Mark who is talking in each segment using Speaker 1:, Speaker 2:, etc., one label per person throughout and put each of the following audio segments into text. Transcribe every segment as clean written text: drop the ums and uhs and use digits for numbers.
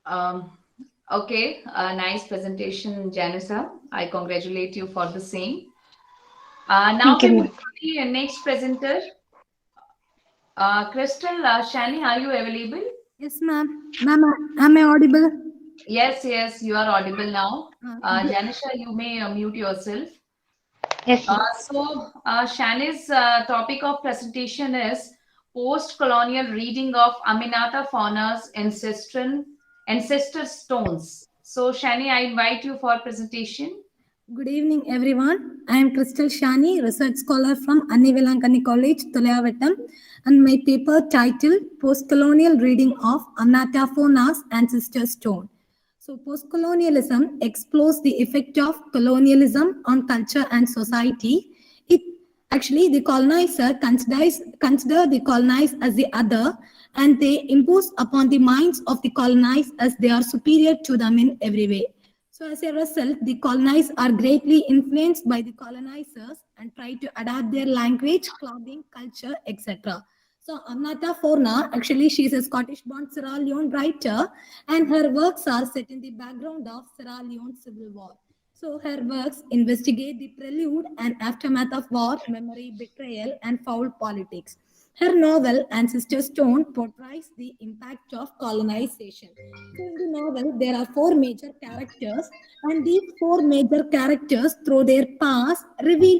Speaker 1: Um, okay, nice presentation, Janissa. I congratulate you for the same. Now
Speaker 2: Thank you,
Speaker 1: we move
Speaker 2: ma'am.
Speaker 1: to the next presenter. Crystal, Shani, are you available?
Speaker 3: Yes, ma'am. Ma'am, am I audible?
Speaker 1: Yes, yes, you are audible now.
Speaker 3: Good.
Speaker 1: Janisha, you may mute yourself.
Speaker 2: Yes, ma'am.
Speaker 1: Shani's topic of presentation is post-colonial reading of Aminata Fauna's ancestor stones. So, Shani, I invite you for presentation.
Speaker 3: Good evening, everyone. I am Crystal Shani, research scholar from Annivelankani College, Tulyavattam, and my paper titled Postcolonial Reading of Anataphona's Ancestor Stone. So, postcolonialism explores the effect of colonialism on culture and society. It actually the colonizer consider the colonized as the other, and they impose upon the minds of the colonized as they are superior to them in every way. So, as a result, the colonized are greatly influenced by the colonizers and try to adapt their language, clothing, culture, etc. So, Amnata Forna, actually, she is a Scottish born Sierra Leone writer, and her works are set in the background of Sierra Leone Civil War. So, her works investigate the prelude and aftermath of war, memory, betrayal, and foul politics. Her novel, Ancestor Stone, portrays the impact of colonization. So in the novel, there are four major characters, and these four major characters, through their past, reveal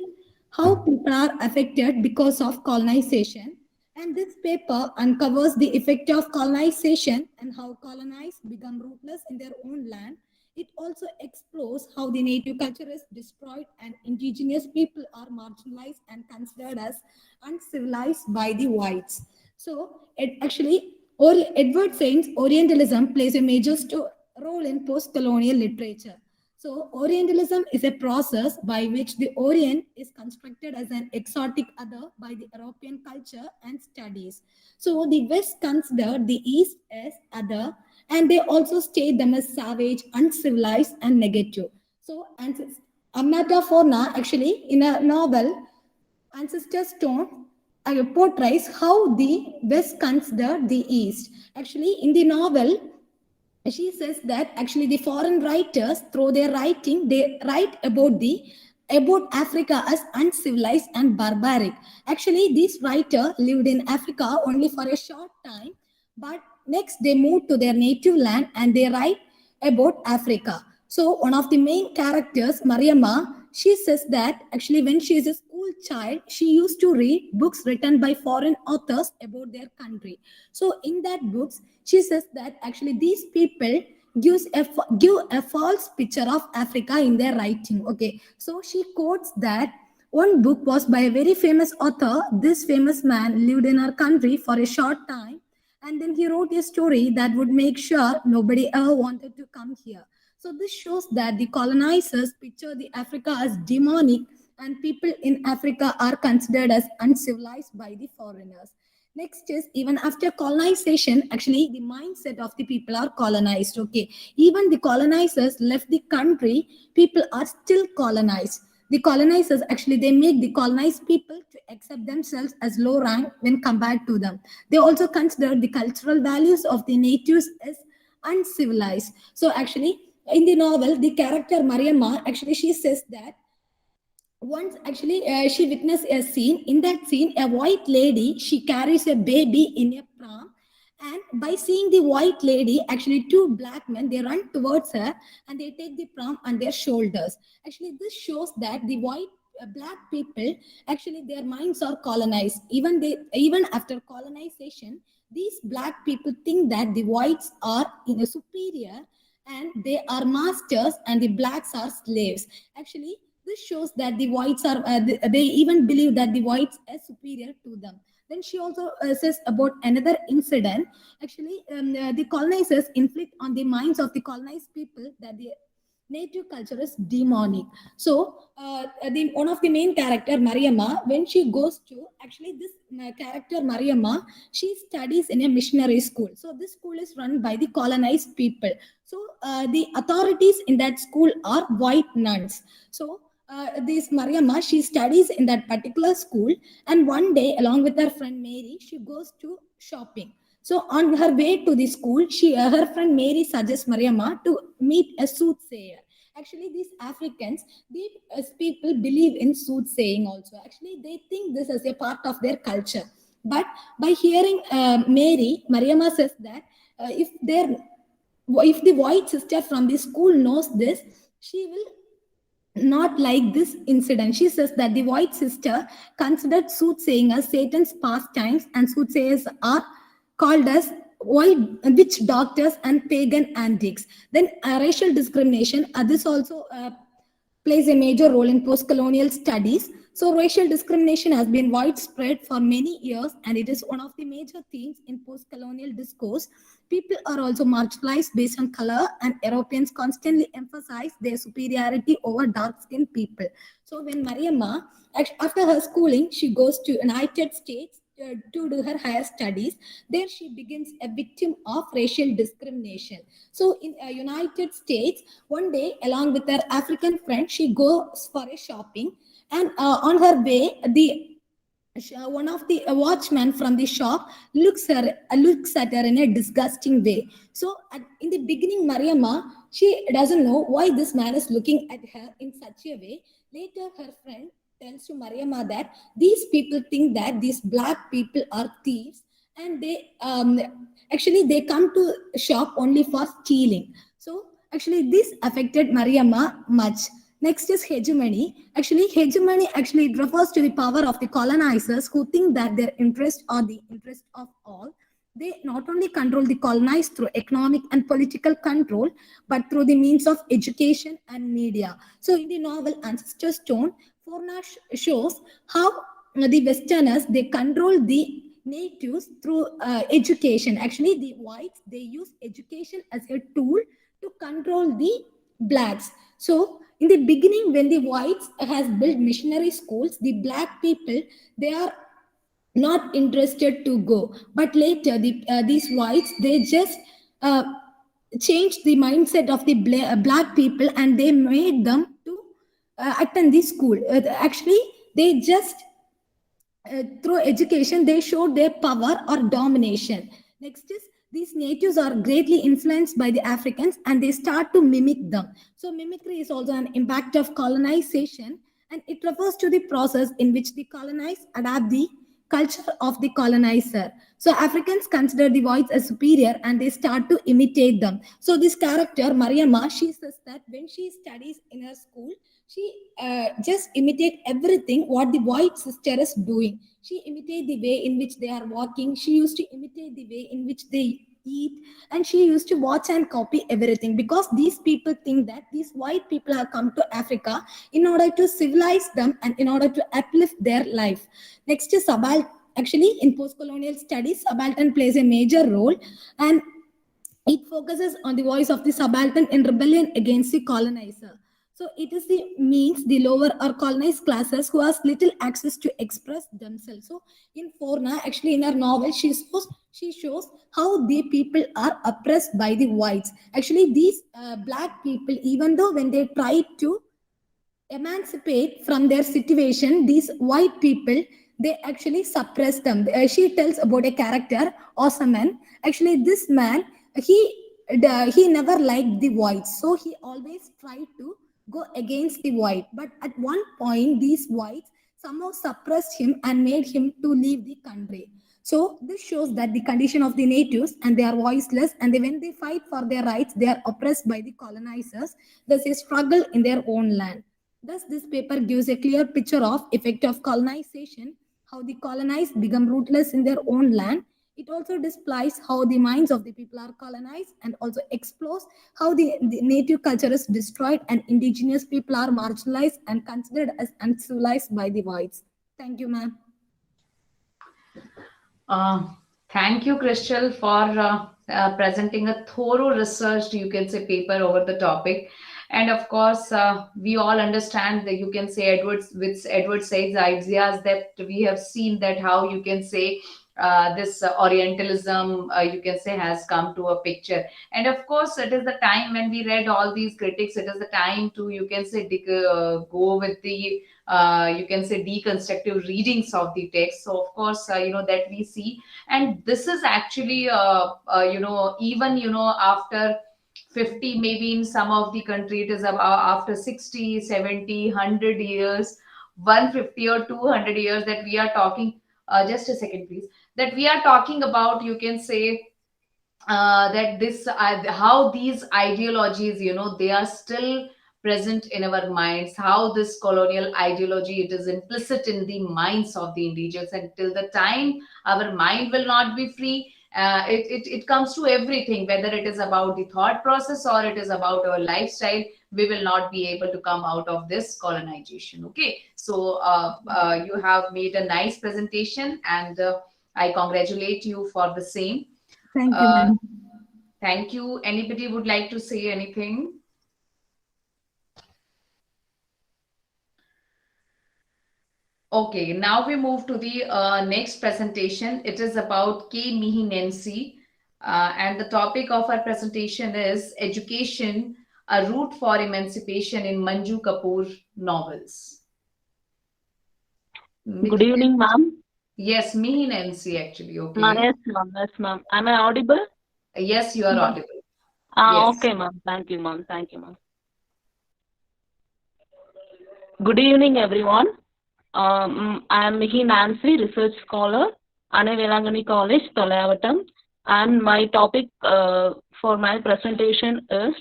Speaker 3: how people are affected because of colonization. And this paper uncovers the effect of colonization and how colonized become rootless in their own land. It also explores how the native culture is destroyed and indigenous people are marginalized and considered as uncivilized by the whites. So, it actually, Edward Said's Orientalism plays a major role in post-colonial literature. So, Orientalism is a process by which the Orient is constructed as an exotic other by the European culture and studies. So, the West considered the East as other, and they also state them as savage, uncivilized, and negative. So, Amata Forna actually in a novel Ancestor Stone portrays how the West considered the East. Actually, in the novel, she says that actually the foreign writers, through their writing, they write about Africa as uncivilized and barbaric. Actually, this writer lived in Africa only for a short time, but next they moved to their native land and they write about Africa. So one of the main characters, Mariama, she says that actually when she is a school child, she used to read books written by foreign authors about their country. So in that books, she says that actually these people give a false picture of Africa in their writing. Okay, so she quotes that one book was by a very famous author. This famous man lived in our country for a short time, and then he wrote a story that would make sure nobody ever wanted to come here. So this shows that the colonizers picture the Africa as demonic, and people in Africa are considered as uncivilized by the foreigners. Next is even after colonization, actually the mindset of the people are colonized. Okay, even the colonizers left the country, people are still colonized. The colonizers actually they make the colonized people to accept themselves as low rank when compared to them. They also consider the cultural values of the natives as uncivilized. So actually in the novel, the character Mariamma actually she says that once actually she witnessed a scene. In that scene, a white lady she carries a baby in a pram, and by seeing the white lady, actually two black men they run towards her and they take the pram on their shoulders. Actually this shows that the white black people actually their minds are colonized. Even after colonization, these black people think that the whites are in a superior and they are masters and the blacks are slaves. Actually this shows that the whites are, they even believe that the whites are superior to them. Then she also says about another incident. Actually, the colonizers inflict on the minds of the colonized people that the native culture is demonic. So, one of the main character, Mariamma, when she goes to, actually this character, Mariamma, she studies in a missionary school. So, this school is run by the colonized people. So, the authorities in that school are white nuns. So, this Mariamma, she studies in that particular school, and one day, along with her friend Mary, she goes to shopping. So on her way to the school, her friend Mary suggests Mariama to meet a soothsayer. Actually, these Africans, these people believe in soothsaying also. Actually, they think this is a part of their culture. But by hearing Mary, Mariama says that if the white sister from the school knows this, she will not like this incident. She says that the white sister considered soothsaying as Satan's pastimes, and soothsayers are called as witch doctors and pagan antics. Then racial discrimination, this also plays a major role in post-colonial studies. So racial discrimination has been widespread for many years, and it is one of the major themes in post-colonial discourse. People are also marginalized based on color, and Europeans constantly emphasize their superiority over dark-skinned people. So when Mariamma, after her schooling, she goes to United States to do her higher studies. There she begins a victim of racial discrimination. So in United States, one day, along with her African friend, she goes for a shopping, and on her way, one of the watchmen from the shop looks at her in a disgusting way. So in the beginning, Mariamma, she doesn't know why this man is looking at her in such a way. Later, her friend tells to Mariamma that these people think that these black people are thieves, and they actually they come to shop only for stealing. So actually this affected Mariamma much. Next is hegemony. Hegemony actually refers to the power of the colonizers who think that their interests are the interest of all. They not only control the colonized through economic and political control, but through the means of education and media. So in the novel Ancestor Stone, Forna shows how the Westerners, they control the natives through education. Actually, the whites, they use education as a tool to control the blacks. So in the beginning, when the whites has built missionary schools, the black people, they are not interested to go. But later, these whites, they just changed the mindset of the black people, and they made them to attend the school. Actually, they just through education, they showed their power or domination. Next is these natives are greatly influenced by the Africans, and they start to mimic them. So mimicry is also an impact of colonization, and it refers to the process in which the colonized adapt the culture of the colonizer. So Africans consider the whites as superior, and they start to imitate them. So this character, Mariamma, she says that when she studies in her school, she just imitate everything what the white sister is doing. She imitate the way in which they are walking. She used to imitate the way in which they eat, and she used to watch and copy everything, because these people think that these white people have come to Africa in order to civilize them and in order to uplift their life. Next is subaltern. Actually, in post-colonial studies, subaltern plays a major role, and it focuses on the voice of the subaltern in rebellion against the colonizer. So it is the means the lower or colonized classes who has little access to express themselves. So in Forna, actually in her novel, she shows how the people are oppressed by the whites. Actually, these black people, even though when they try to emancipate from their situation, these white people, they actually suppress them. She tells about a character, Osman. Actually, this man, he never liked the whites, so he always tried to go against the white. But at one point, these whites somehow suppressed him and made him to leave the country. So this shows that the condition of the natives, and they are voiceless, and when they fight for their rights, they are oppressed by the colonizers. Thus a struggle in their own land. Thus this paper gives a clear picture of effect of colonization, how the colonized become rootless in their own land. It also displays how the minds of the people are colonized, and also explores how the native culture is destroyed and indigenous people are marginalized and considered as uncivilized by the whites. Thank you, ma'am.
Speaker 1: Thank you, Crystal, for presenting a thorough researched, you can say, paper over the topic. And of course, we all understand that, you can say, Edward Said's ideas, that we have seen that how, you can say, this Orientalism, you can say, has come to a picture. And of course, it is the time when we read all these critics. It is the time to, you can say, go with the, you can say, deconstructive readings of the text. So of course, that we see, and this is actually, even after 50, maybe in some of the country it is about after 60, 70, 100 years, 150 or 200 years, that we are talking, just a second please, that we are talking about, you can say, that this how these ideologies, they are still present in our minds, how this colonial ideology, it is implicit in the minds of the individuals, and till the time our mind will not be free, it comes to everything, whether it is about the thought process or it is about our lifestyle, we will not be able to come out of this colonization. Okay, so you have made a nice presentation, and I congratulate you for the same.
Speaker 3: Thank you,
Speaker 1: uh,
Speaker 3: ma'am.
Speaker 1: Thank you. Anybody would like to say anything? Okay, now we move to the next presentation. It is about K. Mihi Nancy, and the topic of our presentation is Education, a Route for Emancipation in Manju Kapoor Novels.
Speaker 4: Good evening, ma'am.
Speaker 1: Yes, Mihi Nancy, actually. Okay.
Speaker 4: Yes, ma'am. Yes, ma'am. Am I audible?
Speaker 1: Yes, you are audible. Yes.
Speaker 4: Okay, ma'am. Thank you, ma'am. Thank you, ma'am. Good evening, everyone. I am Mihi Nancy, research scholar, Untitled College, Tolavatam, and my topic for my presentation is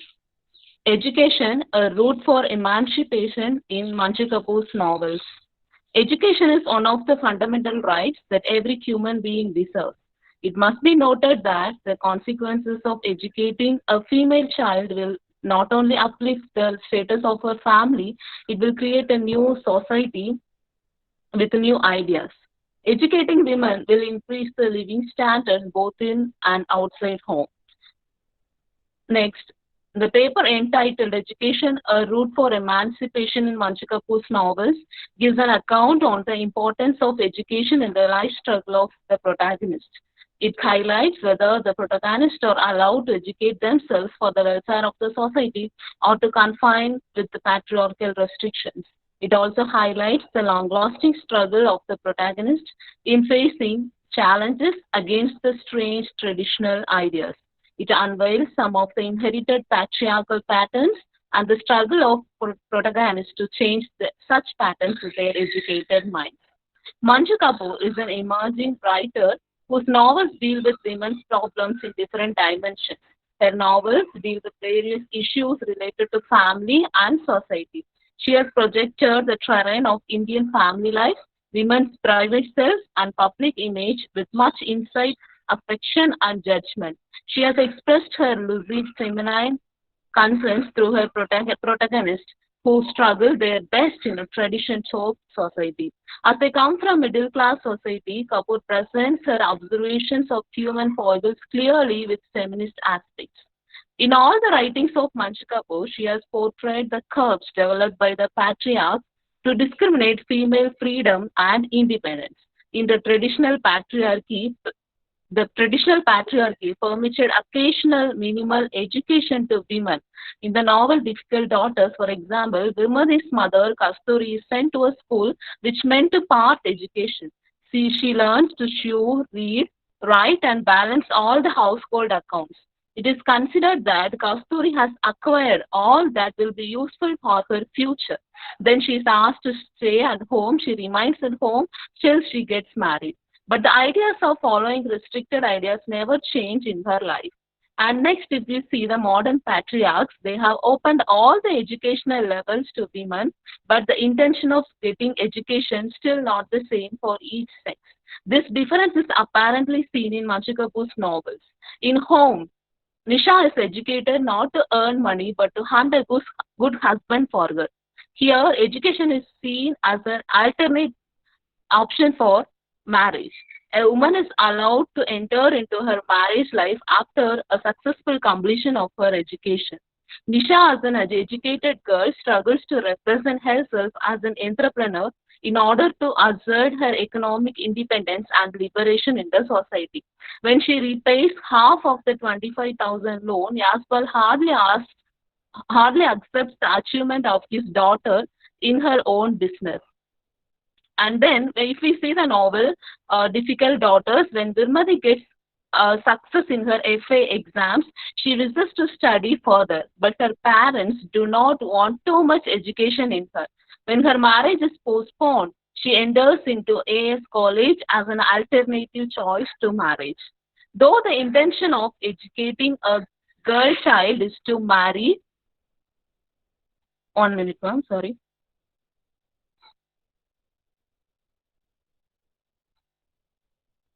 Speaker 4: Education, a Route for Emancipation in Manju Kapoor's novels. Education is one of the fundamental rights that every human being deserves. It must be noted that the consequences of educating a female child will not only uplift the status of her family, it will create a new society with new ideas. Educating women will increase the living standard both in and outside home. Next, the paper entitled Education, a Route for Emancipation in Manju Kapoor's novels gives an account on the importance of education in the life struggle of the protagonist. It highlights whether the protagonists are allowed to educate themselves for the welfare of the society or to confine with the patriarchal restrictions. It also highlights the long-lasting struggle of the protagonist in facing challenges against the strange traditional ideas. It unveils some of the inherited patriarchal patterns and the struggle of protagonists to change such patterns with their educated minds. Manju Kapoor is an emerging writer whose novels deal with women's problems in different dimensions. Her novels deal with various issues related to family and society. She has projected the terrain of Indian family life, women's private self, and public image with much insight, affection, and judgment. She has expressed her lucid feminine concerns through her protagonists who struggle their best in a tradition-choked society. As they come from middle-class society, Kapoor presents her observations of human foibles clearly with feminist aspects. In all the writings of Manju Kapoor, she has portrayed the curbs developed by the patriarchs to discriminate female freedom and independence. In the traditional patriarchy permitted occasional minimal education to women. In the novel Difficult Daughters, for example, Vimadi's mother, Kasturi, is sent to a school which meant to part education. She learns to sew, read, write, and balance all the household accounts. It is considered that Kasturi has acquired all that will be useful for her future. Then she is asked to stay at home. She remains at home till she gets married. But the ideas of following restricted ideas never change in her life. And next, if you see the modern patriarchs, they have opened all the educational levels to women, but the intention of getting education still not the same for each sex. This difference is apparently seen in Manju Kapoor's novels. In Home, Nisha is educated not to earn money but to hunt a good husband for her. Here, education is seen as an alternate option for marriage. A woman is allowed to enter into her marriage life after a successful completion of her education. Nisha, as an educated girl, struggles to represent herself as an entrepreneur in order to assert her economic independence and liberation in the society. When she repays half of the 25,000 loan, Yaspal hardly accepts the achievement of his daughter in her own business. And then, if we see the novel Difficult Daughters, when Virmati gets success in her FA exams, she wishes to study further, but her parents do not want too much education in her. When her marriage is postponed, she enters into AS college as an alternative choice to marriage. Though the intention of educating a girl child is to marry, 1 minute, ma'am, sorry.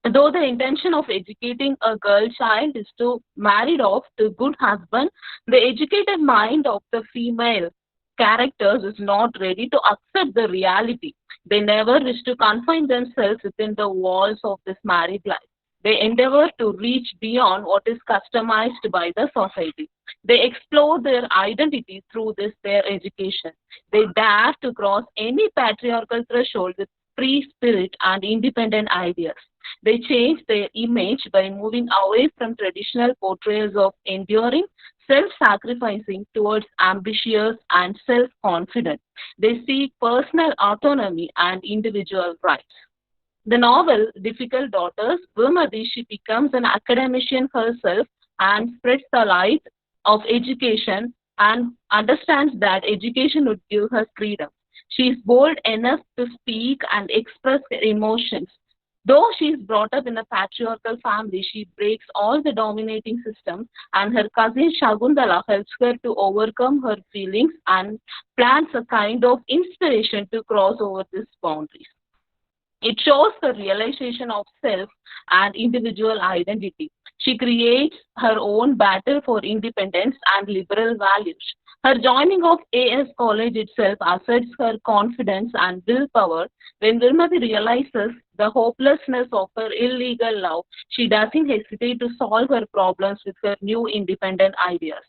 Speaker 4: Though the intention of educating a girl child is to marry off to good husband, the educated mind of the female characters is not ready to accept the reality. They never wish to confine themselves within the walls of this married life. They endeavor to reach beyond what is customized by the society. They explore their identity through their education. They dare to cross any patriarchal threshold with free spirit and independent ideas. They change their image by moving away from traditional portrayals of enduring, self-sacrificing towards ambitious and self-confident. They seek personal autonomy and individual rights. The novel Difficult Daughters, Virmati, she becomes an academician herself and spreads the light of education and understands that education would give her freedom. She is bold enough to speak and express her emotions. Though she is brought up in a patriarchal family, she breaks all the dominating systems, and her cousin Shaguntala helps her to overcome her feelings and plants a kind of inspiration to cross over these boundaries. It shows the realization of self and individual identity. She creates her own battle for independence and liberal values. Her joining of AS College itself asserts her confidence and willpower. When Virmati realizes the hopelessness of her illegal love, she doesn't hesitate to solve her problems with her new independent ideas.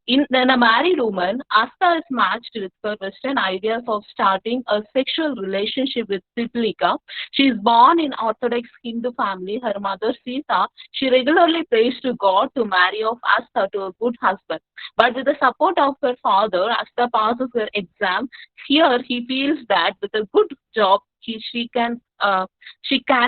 Speaker 4: In a married woman, Asta is matched with her Western ideas of starting a sexual relationship with Piplika. She is born in Orthodox Hindu family. Her mother Sita, she regularly prays to God to marry off Asta to a good husband. But with the support of her father, Asta passes her exam. Here, he feels that with a good job, she can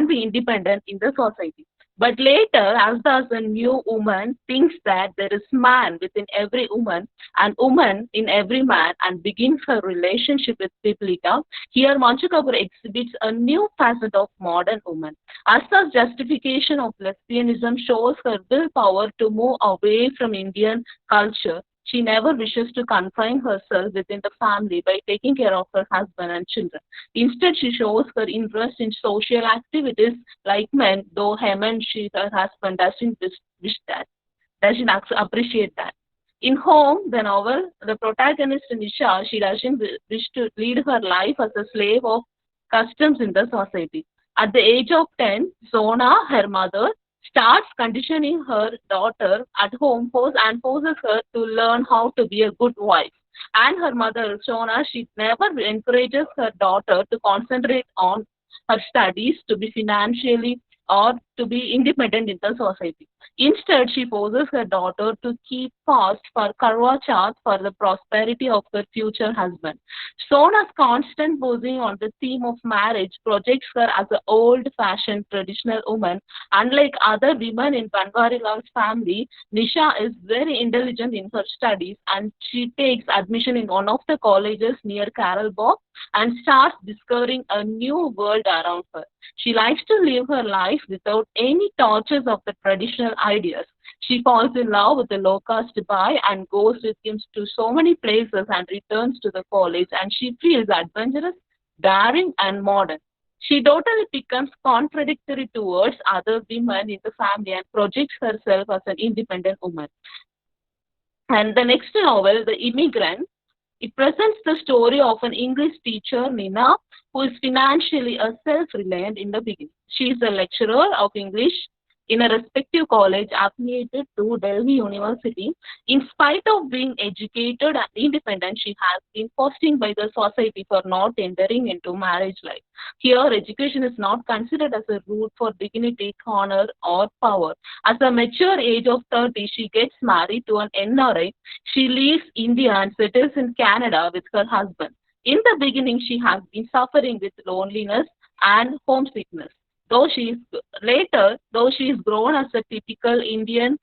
Speaker 4: be independent in the society. But later, Asta, as a new woman, thinks that there is man within every woman and woman in every man, and begins her relationship with Piplika. Here, Manchu Kapoor exhibits a new facet of modern woman. Asta's justification of lesbianism shows her willpower to move away from Indian culture. She never wishes to confine herself within the family by taking care of her husband and children. Instead, she shows her interest in social activities like men, though Hemant, her husband, doesn't appreciate that. In Home, the novel, the protagonist Nisha, she doesn't wish to lead her life as a slave of customs in the society. At the age of 10, Sona, her mother, starts conditioning her daughter at home and forces her to learn how to be a good wife. And her mother, Shona, she never encourages her daughter to concentrate on her studies, to be financially or to be independent in the society. Instead, she forces her daughter to keep fast for Karwa Chauth for the prosperity of her future husband. Sona's constant posing on the theme of marriage projects her as an old-fashioned traditional woman. Unlike other women in Banwarilal's family, Nisha is very intelligent in her studies, and she takes admission in one of the colleges near Karalbog and starts discovering a new world around her. She likes to live her life without any tortures of the traditional ideas. She falls in love with the low-caste boy and goes with him to so many places and returns to the college, and she feels adventurous, daring, and modern. She totally becomes contradictory towards other women in the family and projects herself as an independent woman. And the next novel, The Immigrant, it presents the story of an English teacher, Nina, who is financially a self-reliant in the beginning. She is a lecturer of English in a respective college affiliated to Delhi University. In spite of being educated and independent, she has been forced by the society for not entering into marriage life. Here, education is not considered as a route for dignity, honor, or power. At the mature age of 30, she gets married to an NRI. She leaves India and settles in Canada with her husband. In the beginning, she has been suffering with loneliness and homesickness. Though she is grown as a typical Indian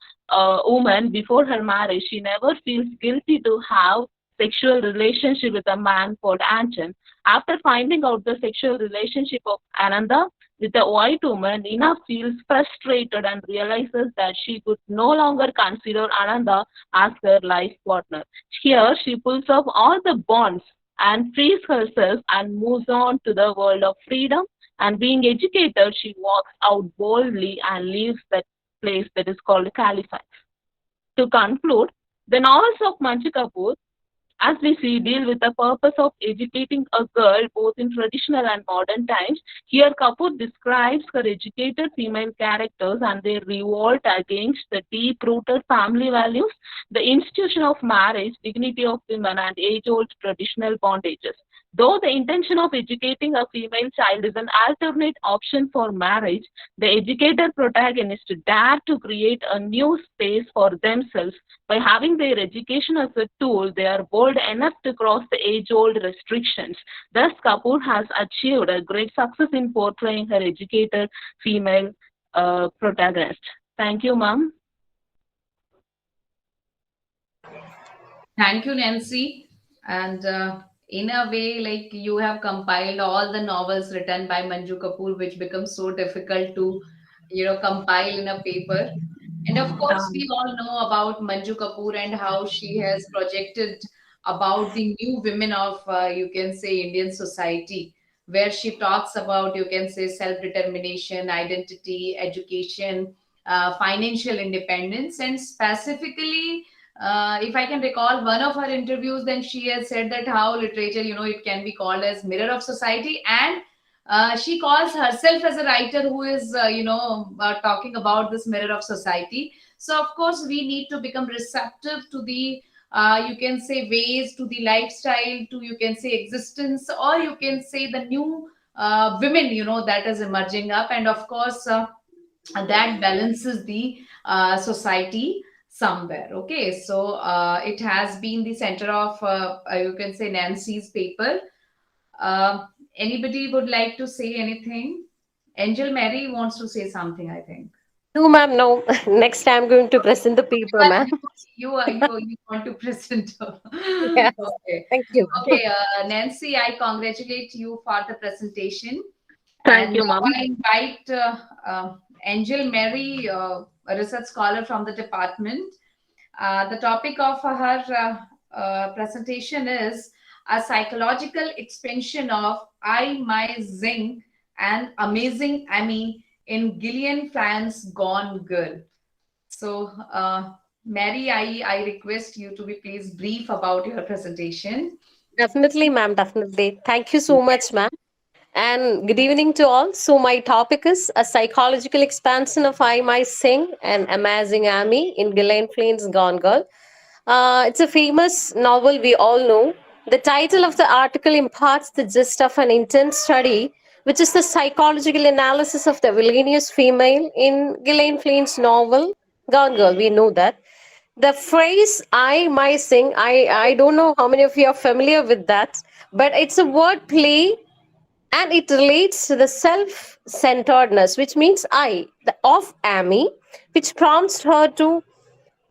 Speaker 4: woman before her marriage, she never feels guilty to have sexual relationship with a man called Anchan. After finding out the sexual relationship of Ananda with a white woman, Nina feels frustrated and realizes that she could no longer consider Ananda as her life partner. Here, she pulls off all the bonds and frees herself and moves on to the world of freedom. And being educated, she walks out boldly and leaves that place that is called Caliphate. To conclude, the novels of Manju Kapoor, as we see, deal with the purpose of educating a girl both in traditional and modern times. Here, Kapoor describes her educated female characters and their revolt against the deep-rooted family values, the institution of marriage, dignity of women, and age-old traditional bondages. Though the intention of educating a female child is an alternate option for marriage, the educated protagonists dare to create a new space for themselves. By having their education as a tool, they are bold enough to cross the age-old restrictions. Thus, Kapoor has achieved a great success in portraying her educated female protagonist. Thank you, ma'am.
Speaker 1: Thank you, Nancy. And in a way, like you have compiled all the novels written by Manju Kapoor, which becomes so difficult to, compile in a paper. And of course, we all know about Manju Kapoor and how she has projected about the new women of, you can say, Indian society, where she talks about, you can say, self-determination, identity, education, financial independence, and specifically, if I can recall one of her interviews, then she has said that how literature, it can be called as mirror of society, and she calls herself as a writer who is, talking about this mirror of society. So, of course, we need to become receptive to the, you can say, ways, to the lifestyle, to, you can say, existence, or you can say the new women, that is emerging up. And of course, that balances the society somewhere. Okay, so it has been the center of, you can say, Nancy's paper. Anybody would like to say anything? Angel Mary wants to say something, I think.
Speaker 2: No, ma'am, no. Next, I'm going to present the paper, ma'am.
Speaker 1: You want to present.
Speaker 2: Yes.
Speaker 1: Okay.
Speaker 2: Thank you.
Speaker 1: Okay, Nancy, I congratulate you for the presentation.
Speaker 4: Thank you,
Speaker 1: now
Speaker 4: ma'am.
Speaker 1: I invite Angel Mary, a research scholar from the department. The topic of her presentation is a psychological expansion of I, My, Zing, and Amazing Amy in Gillian Flynn's Gone Girl. So, Mary, I request you to be please brief about your presentation.
Speaker 2: Definitely, ma'am. Definitely. Thank you so much, ma'am. And good evening to all. So, my topic is a psychological expansion of I, My, Sing, and Amazing Amy in Gillian Flynn's Gone Girl. It's a famous novel we all know. The title of the article imparts the gist of an intense study, which is the psychological analysis of the villainous female in Gillian Flynn's novel Gone Girl. We know that. The phrase I, My, Sing, I don't know how many of you are familiar with that, but it's a word play and it relates to the self-centeredness, which means of Amy, which prompts her to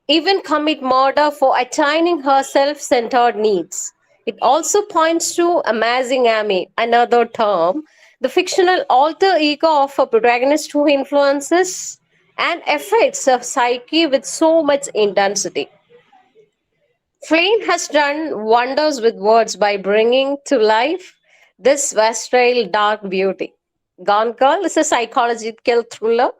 Speaker 2: even commit murder for attaining her self-centered needs. It also points to Amazing Amy, another term, the fictional alter ego of a protagonist who influences and affects her psyche with so much intensity. Flynn has done wonders with words by bringing to life this versatile dark beauty. Gone Girl is a psychological thriller,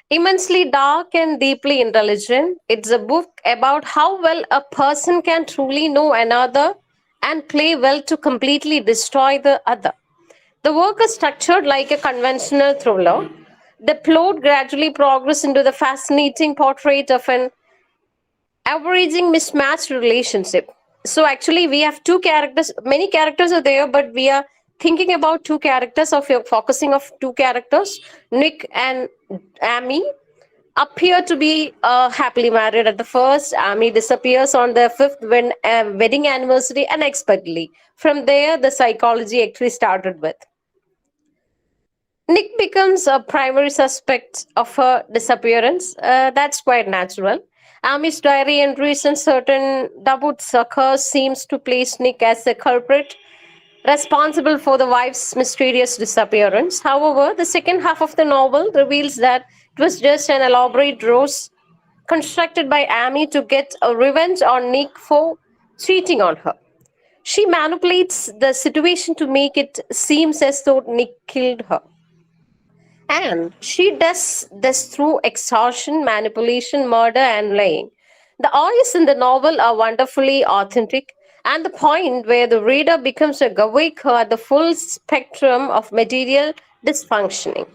Speaker 2: immensely dark and deeply intelligent. It's a book about how well a person can truly know another and play well to completely destroy the other. The work is structured like a conventional thriller. The plot gradually progresses into the fascinating portrait of an averaging mismatched relationship. So actually, we have two characters. Many characters are there, but we are thinking about two characters. Of focusing of two characters, Nick and Amy, appear to be happily married at the first. Amy disappears on the fifth wedding anniversary unexpectedly. From there, the psychology actually started with. Nick becomes a primary suspect of her disappearance. That's quite natural. Amy's diary entries and certain doubts occur seems to place Nick as the culprit responsible for the wife's mysterious disappearance. However, the second half of the novel reveals that it was just an elaborate ruse constructed by Amy to get a revenge on Nick for cheating on her. She manipulates the situation to make it seem as though Nick killed her. And she does this through extortion, manipulation, murder, and lying. The audience in the novel are wonderfully authentic, and the point where the reader becomes a awake at the full spectrum of material dysfunctioning.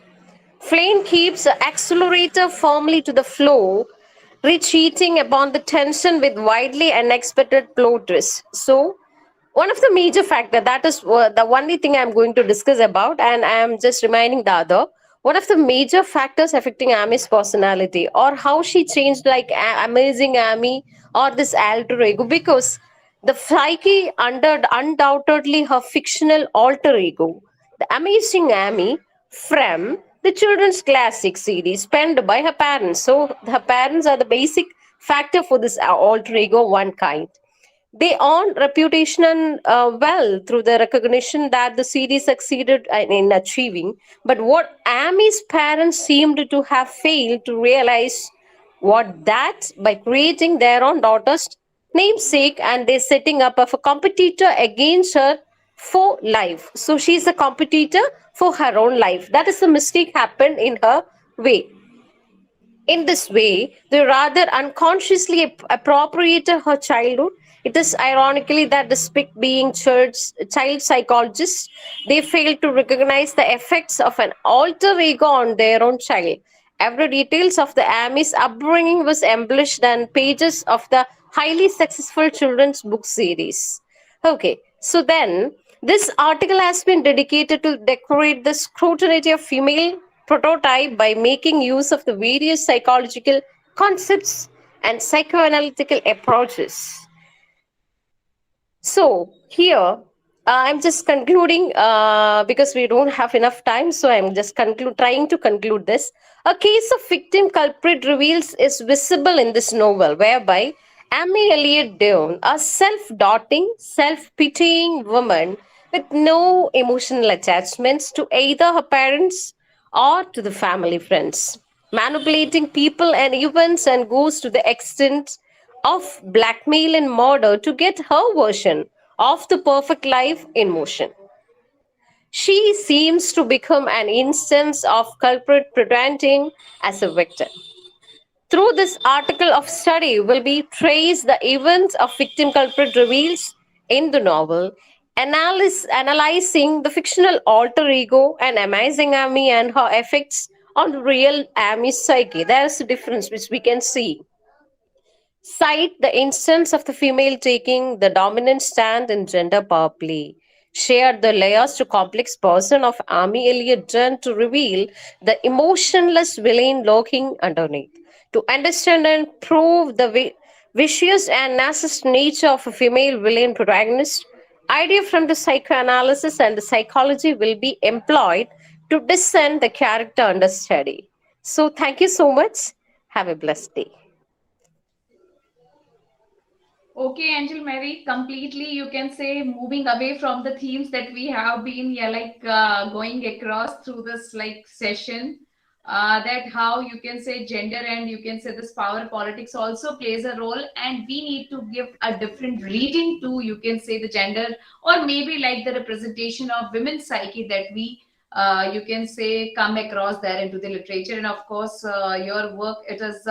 Speaker 2: Flynn keeps the accelerator firmly to the floor, retreating upon the tension with widely unexpected plot twists. So, one of the major factor that is the only thing I'm going to discuss about, and I'm just reminding the other. One of the major factors affecting Amy's personality, or how she changed, like Amazing Amy, or this alter ego, because the psyche under undoubtedly her fictional alter ego, the Amazing Amy from the children's classic series penned by her parents. So her parents are the basic factor for this alter ego one kind. They earned reputation and well through the recognition that the series succeeded in achieving. But what Amy's parents seemed to have failed to realize what that by creating their own daughter's namesake, and they setting up of a competitor against her for life. So she's a competitor for her own life. That is the mistake happened in her way. In this way, they rather unconsciously appropriated her childhood. It is ironically that despite being child psychologists, they fail to recognize the effects of an alter ego on their own child. Every details of the Amy's upbringing was embellished on pages of the highly successful children's book series. Okay, so then this article has been dedicated to decorate the scrutiny of female prototype by making use of the various psychological concepts and psychoanalytical approaches. So here I'm just concluding because we don't have enough time. So I'm just trying to conclude this. A case of victim culprit reveals is visible in this novel, whereby Amy Elliott Down, a self-doubting, self-pitying woman with no emotional attachments to either her parents or to the family friends, manipulating people and events, and goes to the extent of blackmail and murder to get her version of the perfect life in motion. She seems to become an instance of culprit pretending as a victim. Through this article of study will be traced the events of victim culprit reveals in the novel, analyzing the fictional alter ego and amazing Amy and her effects on the real Amy's psyche. There is a difference which we can see. Cite the instance of the female taking the dominant stand in gender power play. Share the layers to complex person of Amy Elliott Dunn to reveal the emotionless villain lurking underneath. To understand and prove the vicious and narcissistic nature of a female villain protagonist, idea from the psychoanalysis and the psychology will be employed to discern the character under study. So thank you so much. Have a blessed day.
Speaker 1: Okay, Angel Mary, completely you can say moving away from the themes that we have been going across through this session. That how you can say gender and you can say this power politics also plays a role, and we need to give a different reading to you can say the gender, or maybe like the representation of women's psyche that we you can say come across there into the literature. And of course your work, it is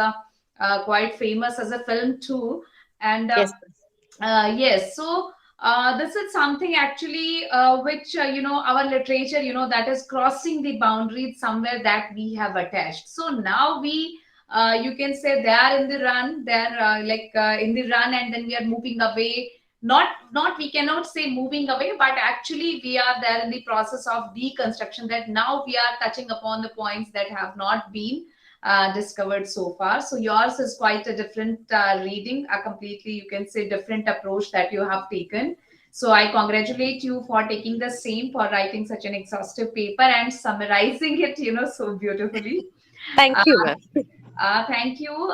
Speaker 1: quite famous as a film too. And
Speaker 2: Yes.
Speaker 1: yes, so This is something actually which our literature, that is crossing the boundaries somewhere that we have attached. So now we, you can say, they are in the run, they're in the run, and then we are moving away. Not we cannot say moving away, but actually we are there in the process of deconstruction, that now we are touching upon the points that have not been discovered so far. So yours is quite a different reading, a completely, you can say, different approach that you have taken. So I congratulate you for taking the same, for writing such an exhaustive paper and summarizing it, so beautifully.
Speaker 2: Thank
Speaker 1: Uh,
Speaker 2: you, ma'am.
Speaker 1: Thank you.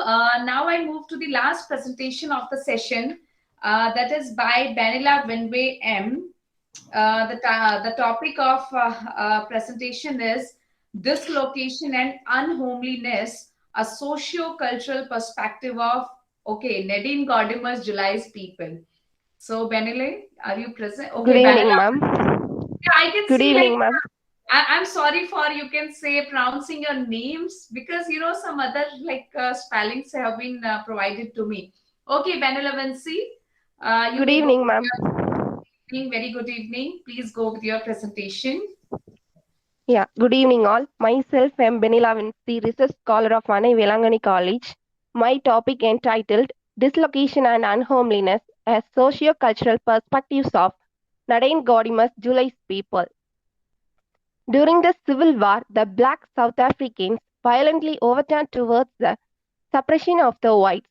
Speaker 1: Now I move to the last presentation of the session. That is by Benila Winway M. The topic of presentation is Dislocation and Unhomeliness, a socio-cultural perspective of, okay, Nadine Gordimer's July's People. So, Benile, are you present?
Speaker 5: Good
Speaker 1: Okay,
Speaker 5: evening,
Speaker 1: Benila,
Speaker 5: ma'am.
Speaker 1: I can
Speaker 5: Good
Speaker 1: see, like,
Speaker 5: evening, ma'am.
Speaker 1: I'm sorry for, you can say, pronouncing your names, because some other spellings have been provided to me. Okay, Benila Vinci, you
Speaker 5: Good
Speaker 1: may go
Speaker 5: evening,
Speaker 1: with
Speaker 5: ma'am.
Speaker 1: your evening. Very good evening. Please go with your presentation.
Speaker 5: Yeah, good evening, all. Myself, I'm Benila Vinci, research scholar of Anai Velangani College. My topic entitled Dislocation and Unhomeliness as Socio-Cultural Perspectives of Nadine Gordimer's July's People. During the Civil War, the black South Africans violently overturned towards the suppression of the whites.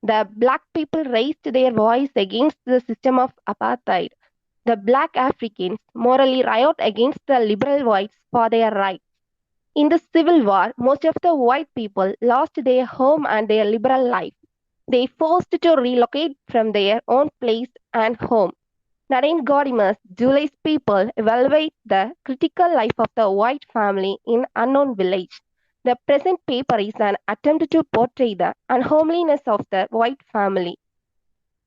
Speaker 5: The black people raised their voice against the system of apartheid. The black Africans morally riot against the liberal whites for their rights. In the Civil War, most of the white people lost their home and their liberal life. They forced to relocate from their own place and home. Nadine Gordimer's July's People evaluate the critical life of the white family in unknown village. The present paper is an attempt to portray the unhomeliness of the white family.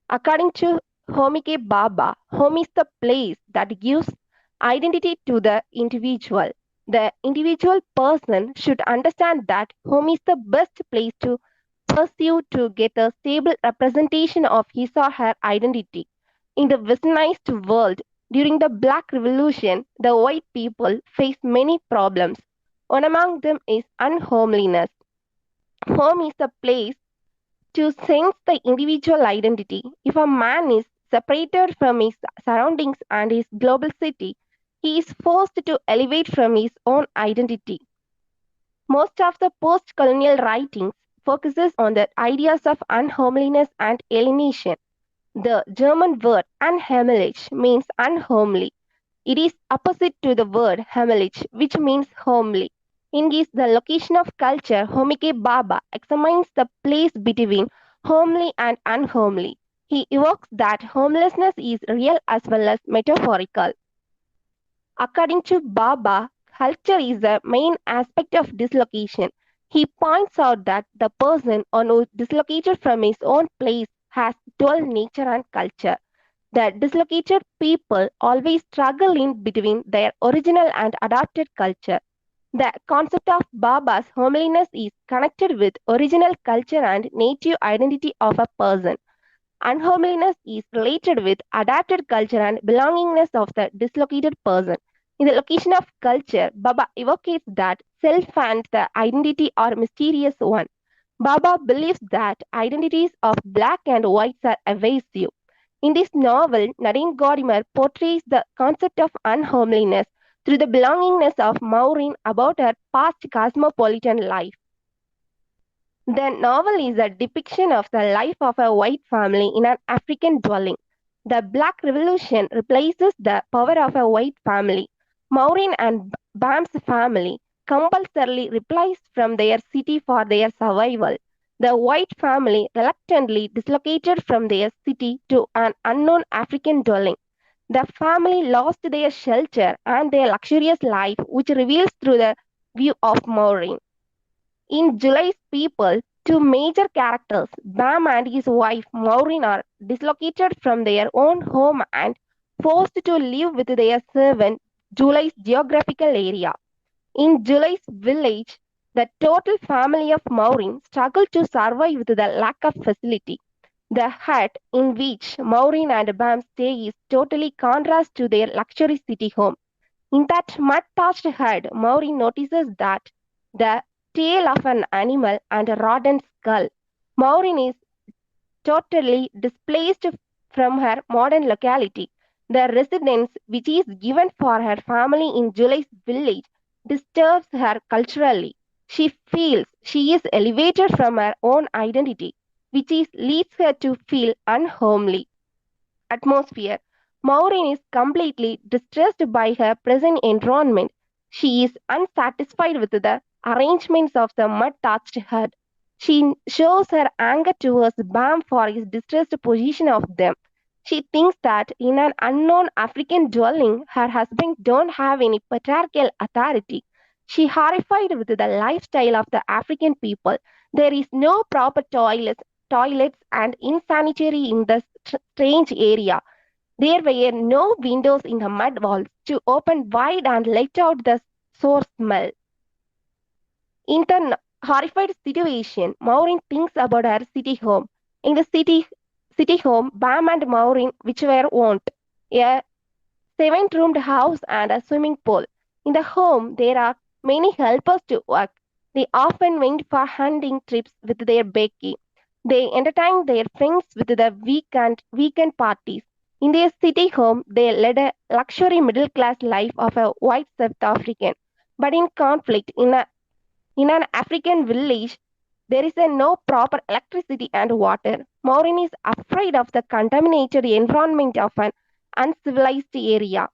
Speaker 5: According to Homike Baba, home is the place that gives identity to the individual. The individual person should understand that home is the best place to pursue to get a stable representation of his or her identity. In the westernized world, during the Black Revolution, the white people faced many problems. One among them is unhomeliness. Home is the place to sense the individual identity. If a man is separated from his surroundings and his global city, he is forced to elevate from his own identity. Most of the post-colonial writings focuses on the ideas of unhomeliness and alienation. The German word unheimlich means unhomely. It is opposite to the word heimlich, which means homely. In his The Location of Culture, Homike Baba examines the place between homely and unhomely. He evokes that homelessness is real as well as metaphorical. According to Baba, culture is the main aspect of dislocation. He points out that the person who is dislocated from his own place has dual nature and culture. The dislocated people always struggle in between their original and adapted culture. The concept of Baba's homeliness is connected with original culture and native identity of a person. Unhomeliness is related with adapted culture and belongingness of the dislocated person. In The Location of Culture, Baba evocates that self and the identity are mysterious one. Baba believes that identities of black and whites are evasive. In this novel, Nadine Gordimer portrays the concept of unhomeliness through the belongingness of Maureen about her past cosmopolitan life. The novel is a depiction of the life of a white family in an African dwelling. The Black Revolution replaces the power of a white family. Maureen and Bam's family compulsorily replaced from their city for their survival. The white family reluctantly dislocated from their city to an unknown African dwelling. The family lost their shelter and their luxurious life, which reveals through the view of Maureen. In July's People, two major characters, Bam and his wife Maureen, are dislocated from their own home and forced to live with their servant, July's geographical area. In July's village, the total family of Maureen struggle to survive with the lack of facility. The hut in which Maureen and Bam stay is totally contrast to their luxury city home. In that mud-thatched hut, Maureen notices that the tail of an animal and a rodent skull. Maureen is totally displaced from her modern locality. The residence which is given for her family in July's village disturbs her culturally. She feels she is elevated from her own identity, which leads her to feel unhomely. Atmosphere. Maureen is completely distressed by her present environment. She is unsatisfied with the arrangements of the mud-thatched hut. She shows her anger towards Bam for his distressed position of them. She thinks that in an unknown African dwelling, her husband don't have any patriarchal authority. She horrified with the lifestyle of the African people. There is no proper toilets and insanitary in the strange area. There were no windows in the mud walls to open wide and let out the sour smell. In the horrified situation, Maureen thinks about her city home. In the city home, Bam and Maureen, which were owned, a 7-roomed house and a swimming pool. In the home, there are many helpers to work. They often went for hunting trips with their Becky. They entertained their friends with the weekend parties. In their city home, they led a luxury middle class life of a white South African. But in conflict, in an African village, there is no proper electricity and water. Maureen is afraid of the contaminated environment of an uncivilized area.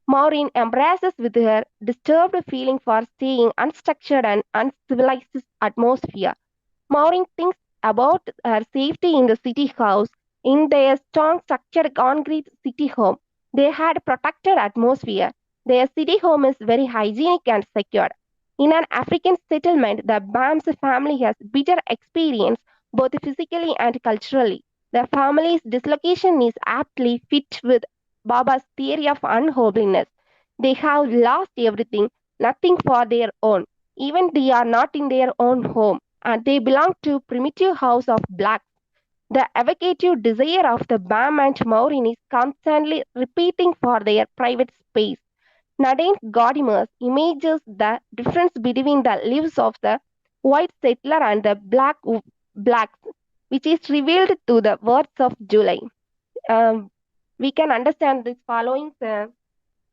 Speaker 5: Maureen embraces with her disturbed feeling for staying unstructured and uncivilized atmosphere. Maureen thinks about her safety in the city house. In their strong structured concrete city home, they had protected atmosphere. Their city home is very hygienic and secure. In an African settlement, the Bam's family has bitter experience both physically and culturally. The family's dislocation is aptly fit with Baba's theory of unholiness. They have lost everything, nothing for their own. Even they are not in their own home, and they belong to primitive house of blacks. The evocative desire of the Bam and Maureen is constantly repeating for their private space. Nadine Godimer's images the difference between the lives of the white settler and the blacks, which is revealed through the words of July. We can understand this following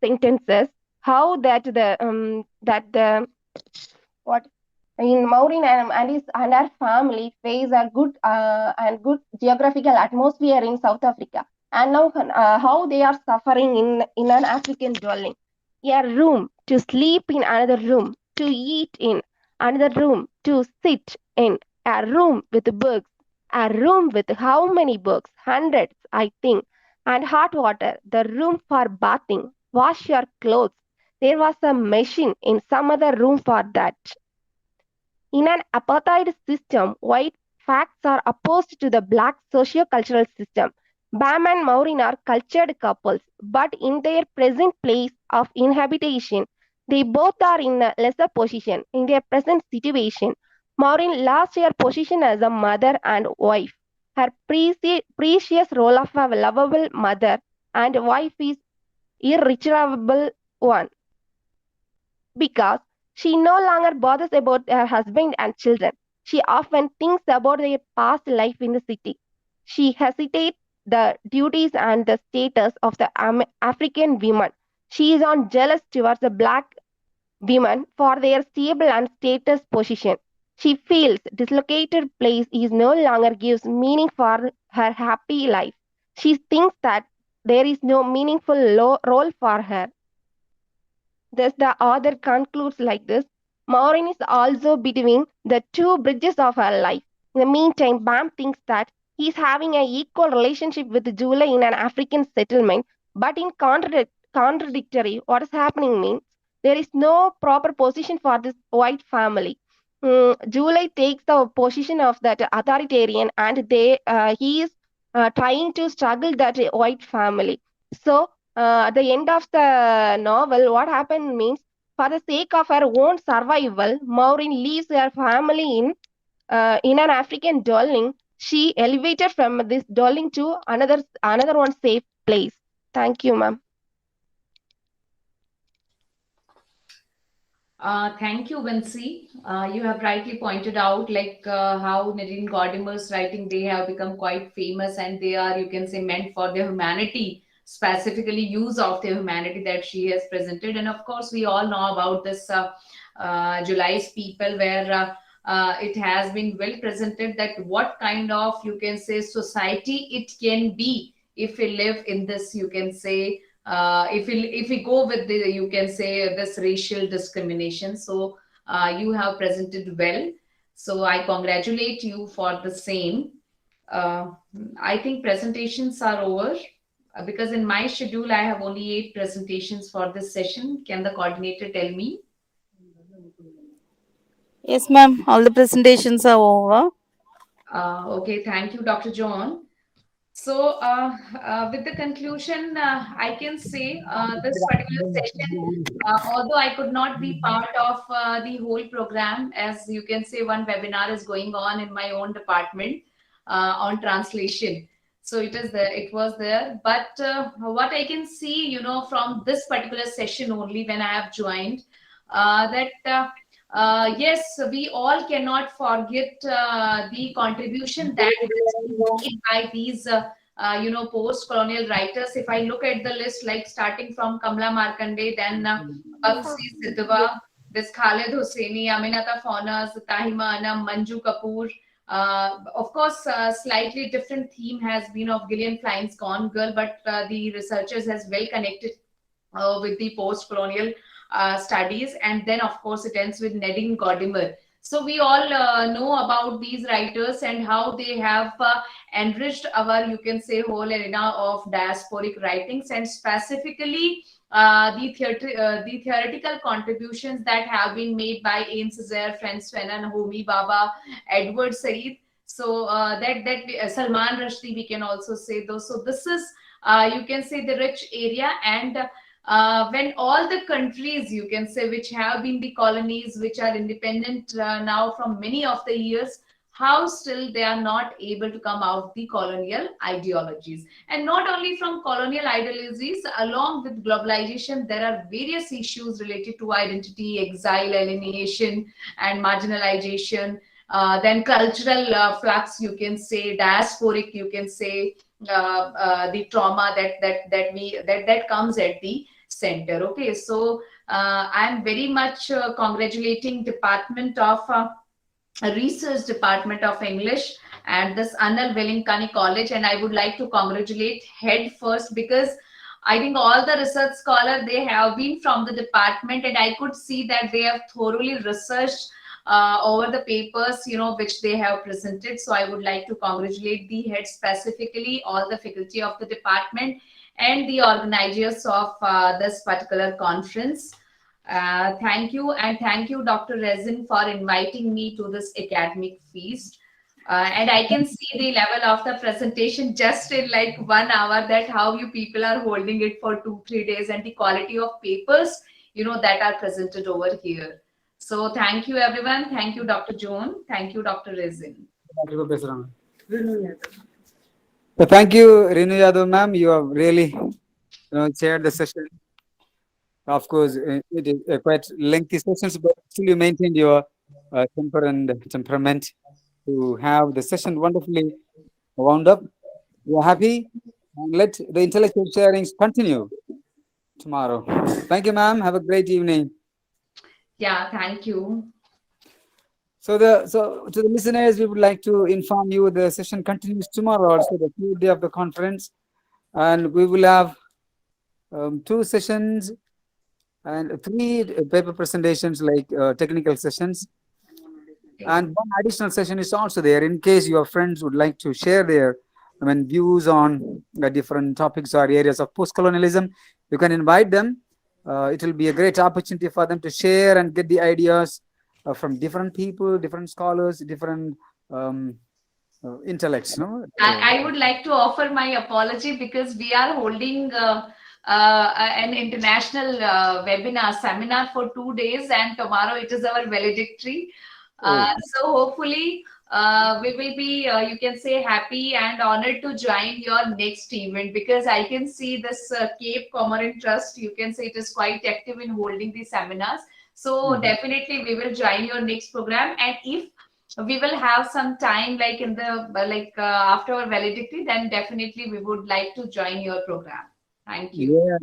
Speaker 5: sentences how that the what in Maureen and her family face a good and good geographical atmosphere in South Africa, and now how they are suffering in an African dwelling. A room to sleep in, another room to eat in, another room to sit in, a room with books, a room with how many books? Hundreds, I think, and hot water, the room for bathing, wash your clothes. There was a machine in some other room for that. In an apartheid system, white facts are opposed to the black socio-cultural system. Bam and Maureen are cultured couples, but in their present place of inhabitation, they both are in a lesser position in their present situation. Maureen lost her position as a mother and wife. Her precious role of a lovable mother and wife is irretrievable one, because she no longer bothers about her husband and children. She often thinks about their past life in the city. She hesitates the duties and the status of the African women. She is on jealous towards the black women for their stable and status position. She feels dislocated place is no longer gives meaning for her happy life. She thinks that there is no meaningful role for her. Thus, the author concludes like this. Maureen is also between the two bridges of her life. In the meantime, Bam thinks that he is having an equal relationship with Julia in an African settlement, but in contradictory, what is happening means there is no proper position for this white family. Julia takes the position of that authoritarian, and he is trying to struggle that white family. So, at the end of the novel, what happened means, for the sake of her own survival, Maureen leaves her family in an African dwelling. She elevated from this dwelling to another one safe place. Thank you, ma'am.
Speaker 1: Thank you, Vinci. You have rightly pointed out how Nadine Gordimer's writing, they have become quite famous, and they are, you can say, meant for their humanity, specifically use of their humanity that she has presented. And of course, we all know about this July's people, where it has been well presented that what kind of, you can say, society it can be if we live in this, you can say, if we go with the, you can say, this racial discrimination. So you have presented well, so I congratulate you for the same. uh, I think presentations are over, because in my schedule I have only 8 presentations for this session. Can the coordinator tell me?
Speaker 6: Yes, ma'am. All the presentations are over.
Speaker 1: Okay, thank you, Dr. John. So, with the conclusion, I can say this particular session, although I could not be part of the whole program, as you can say, one webinar is going on in my own department on translation. So it was there. But what I can see, from this particular session only when I have joined, yes, we all cannot forget the contribution that has been made by these, post-colonial writers. If I look at the list, like starting from Kamla Markande, then Bakshi Sidhwa, this Khalid Hosseini, Aminata Faunas, Tahima Anam, Manju Kapoor. Of course, slightly different theme has been of Gillian Flynn's Gone Girl, but the researchers has well connected with the post-colonial studies. And then, of course, it ends with Nadine Gordimer. So we all know about these writers and how they have enriched our, you can say, whole arena of diasporic writings, and specifically the theoretical contributions that have been made by Ain Césaire, Frantz Fanon, Homi Bhabha, Edward Said. So Salman Rushdie, we can also say those. So this is, you can say, the rich area. And when all the countries, you can say, which have been the colonies, which are independent now from many of the years, how still they are not able to come out the colonial ideologies. And not only from colonial ideologies, along with globalization, there are various issues related to identity, exile, alienation, and marginalization. Then cultural flux, you can say, diasporic, you can say, the trauma that comes at the center. Okay, so I'm very much congratulating Department of Research Department of English and this Anil Velinkani College, and I would like to congratulate head first, because I think all the research scholar, they have been from the department, and I could see that they have thoroughly researched over the papers, which they have presented. So I would like to congratulate the head, specifically all the faculty of the department and the organizers of this particular conference. Thank you, and thank you, Dr. Rezin, for inviting me to this academic feast. And I can see the level of the presentation just in like 1 hour, that how you people are holding it for 2-3 days, and the quality of papers, that are presented over here. So thank you, everyone. Thank you, Dr. Joan. Thank you, Dr. Rezin.
Speaker 7: Thank you, Renu Yadav ma'am. You have really chaired the session. Of course, it is a quite lengthy session, but still you maintained your temper and temperament to have the session wonderfully wound up. We are happy, and let the intellectual sharings continue tomorrow. Thank you, ma'am. Have a great evening.
Speaker 1: Yeah, thank you.
Speaker 7: So to the listeners, we would like to inform you the session continues tomorrow, also the third day of the conference, and we will have 2 sessions and 3 paper presentations, like technical sessions, and 1 additional session is also there in case your friends would like to share their views on different topics or areas of post-colonialism. You can invite them. It will be a great opportunity for them to share and get the ideas from different people, different scholars, different intellects.
Speaker 1: I would like to offer my apology, because we are holding an international webinar seminar for 2 days, and tomorrow it is our valedictory. So hopefully we will be, you can say, happy and honored to join your next event, because I can see this Cape Comorin Trust, you can say it is quite active in holding these seminars. So definitely we will join your next program. And if we will have some time, like in the after our validity, then definitely we would like to join your program. Thank you.
Speaker 7: Yeah,